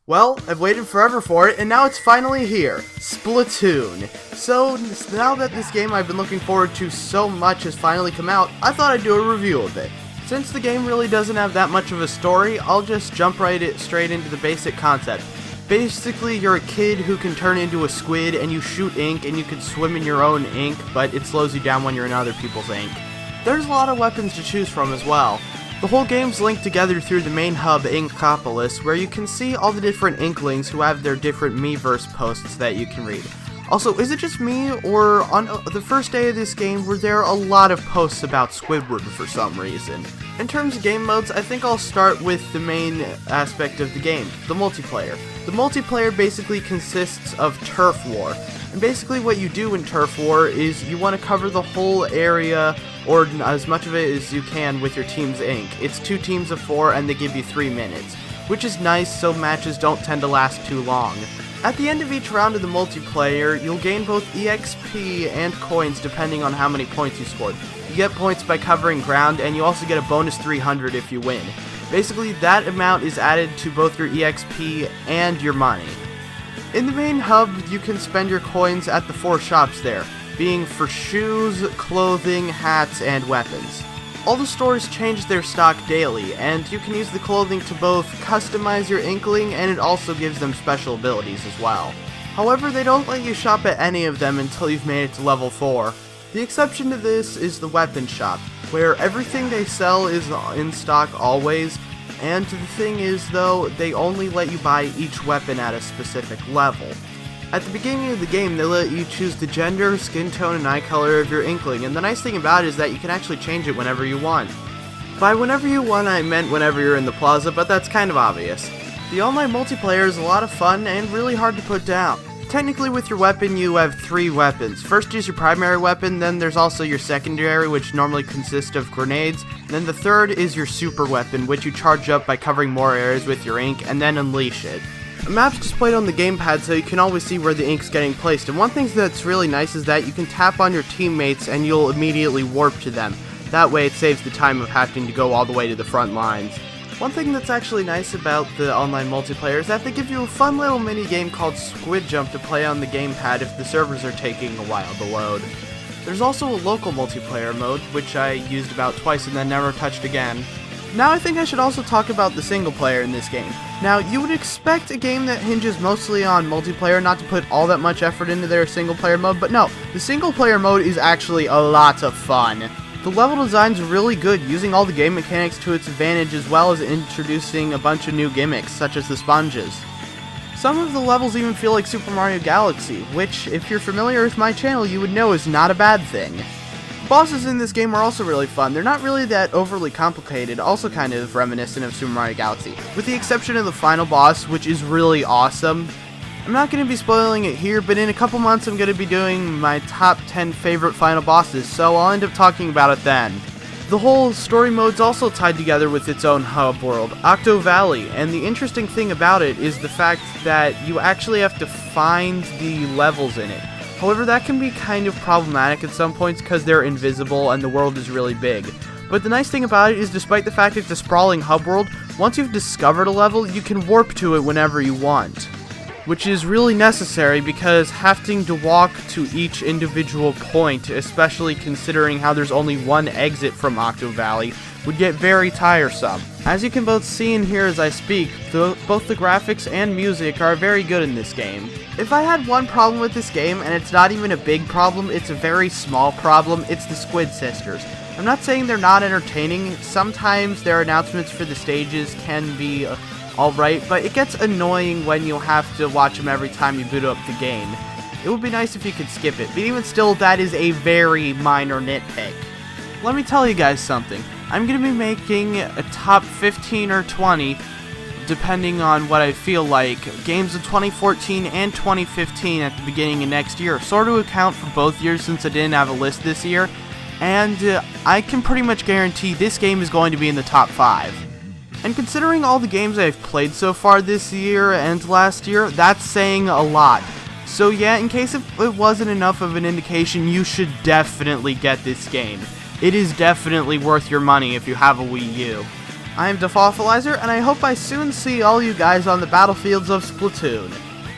Well, I've waited forever for it, and now it's finally here, Splatoon. So, now that this game I've been looking forward to so much has finally come out, I thought I'd do a review of it. Since the game really doesn't have that much of a story, I'll just jump straight into the basic concept. Basically, you're a kid who can turn into a squid, and you shoot ink, and you can swim in your own ink, but it slows you down when you're in other people's ink. There's a lot of weapons to choose from as well. The whole game's linked together through the main hub, Inkopolis, where you can see all the different Inklings who have their different Miiverse posts that you can read. Also, is it just me, or on the first day of this game, were there a lot of posts about Squidward for some reason? In terms of game modes, I think I'll start with the main aspect of the game, the multiplayer. The multiplayer basically consists of Turf War, and basically what you do in Turf War is you want to cover the whole area, or as much of it as you can, with your team's ink. It's 2 teams of 4 and they give you 3 minutes, which is nice so matches don't tend to last too long. At the end of each round of the multiplayer, you'll gain both EXP and coins depending on how many points you scored. You get points by covering ground, and you also get a bonus 300 if you win. Basically, that amount is added to both your EXP and your money. In the main hub, you can spend your coins at the 4 shops there, being for shoes, clothing, hats, and weapons. All the stores change their stock daily, and you can use the clothing to both customize your Inkling, and it also gives them special abilities as well. However, they don't let you shop at any of them until you've made it to level 4. The exception to this is the weapon shop, where everything they sell is in stock always, and the thing is though, they only let you buy each weapon at a specific level. At the beginning of the game, they let you choose the gender, skin tone, and eye color of your Inkling, and the nice thing about it is that you can actually change it whenever you want. By whenever you want, I meant whenever you're in the plaza, but that's kind of obvious. The online multiplayer is a lot of fun and really hard to put down. Technically, with your weapon, you have 3 weapons. First is your primary weapon, then there's also your secondary, which normally consists of grenades, and then the third is your super weapon, which you charge up by covering more areas with your ink, and then unleash it. A map's displayed on the gamepad so you can always see where the ink's getting placed, and one thing that's really nice is that you can tap on your teammates and you'll immediately warp to them. That way it saves the time of having to go all the way to the front lines. One thing that's actually nice about the online multiplayer is that they give you a fun little mini game called Squid Jump to play on the gamepad if the servers are taking a while to load. There's also a local multiplayer mode, which I used about twice and then never touched again. Now I think I should also talk about the single player in this game. Now, you would expect a game that hinges mostly on multiplayer not to put all that much effort into their single player mode, but no, the single player mode is actually a lot of fun. The level design's really good, using all the game mechanics to its advantage as well as introducing a bunch of new gimmicks, such as the sponges. Some of the levels even feel like Super Mario Galaxy, which, if you're familiar with my channel, you would know is not a bad thing. The bosses in this game are also really fun. They're not really that overly complicated, also kind of reminiscent of Super Mario Galaxy, with the exception of the final boss, which is really awesome. I'm not going to be spoiling it here, but in a couple months I'm going to be doing my top 10 favorite final bosses, so I'll end up talking about it then. The whole story mode's also tied together with its own hub world, Octo Valley, and the interesting thing about it is the fact that you actually have to find the levels in it. However, that can be kind of problematic at some points because they're invisible and the world is really big. But the nice thing about it is, despite the fact it's a sprawling hub world, once you've discovered a level, you can warp to it whenever you want. Which is really necessary because having to walk to each individual point, especially considering how there's only one exit from Octo Valley, would get very tiresome. As you can both see and hear as I speak, both the graphics and music are very good in this game. If I had one problem with this game, and it's not even a big problem, it's a very small problem, it's the Squid Sisters. I'm not saying they're not entertaining, sometimes their announcements for the stages can be alright, but it gets annoying when you have to watch them every time you boot up the game. It would be nice if you could skip it, but even still, that is a very minor nitpick. Let me tell you guys something. I'm going to be making a top 15 or 20, depending on what I feel like, games of 2014 and 2015 at the beginning of next year, sort of account for both years since I didn't have a list this year, and I can pretty much guarantee this game is going to be in the top 5. And considering all the games I've played so far this year and last year, that's saying a lot. So yeah, in case if it wasn't enough of an indication, you should definitely get this game. It is definitely worth your money if you have a Wii U. I am Defossilizer, and I hope I soon see all you guys on the battlefields of Splatoon.